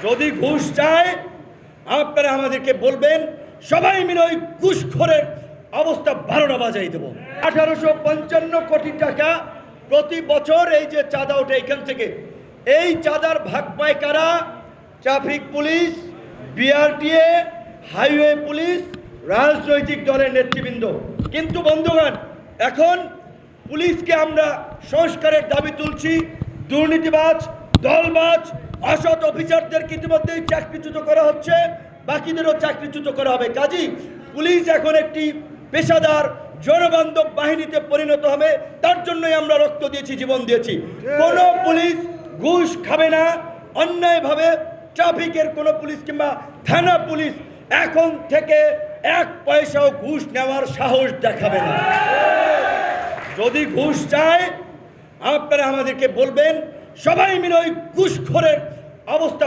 যদি ঘুষ চায় আপনারা আমাদেরকে বলবেন, সবাই মিলে ওই ঘুষখোরের অবস্থা 12টা বাজাই দেব। 1855 কোটি টাকা প্রতি বছর এই যে চাঁদা ওঠে এখান থেকে, এই চাঁদার ভাগ পায় কারা? Traffic police, BRTA, highway police, রাজনৈতিক দলের নেতৃবৃন্দ। কিন্তু বন্ধুগণ, এখন পুলিশকে আমরা সংস্কারের দাবি তুলছি। দুর্নীতিবাজ, দলবাজ, অসৎ অফিসারদেরকে ইতিমধ্যেই চাকরিচ্যুত করা হচ্ছে, বাকিদেরও চাকরিচ্যুত করা হবে। কাজী পুলিশ এখন একটি পেশাদার জনবান্ধব বাহিনীতে পরিণত হবে। তার জন্যই আমরা রক্ত দিয়েছি, জীবন দিয়েছি। কোনো পুলিশ ঘুষ খাবে না। অন্যায়ভাবে ট্রাফিকের কোনো পুলিশ কিংবা থানা পুলিশ এখন থেকে 1 পয়সাও ঘুষ নেওয়ার সাহস দেখাবে না। যদি ঘুষ চায় আপনারা আমাদেরকে বলবেন, সবাই মিলে ওই ঘুষখোরের অবস্থা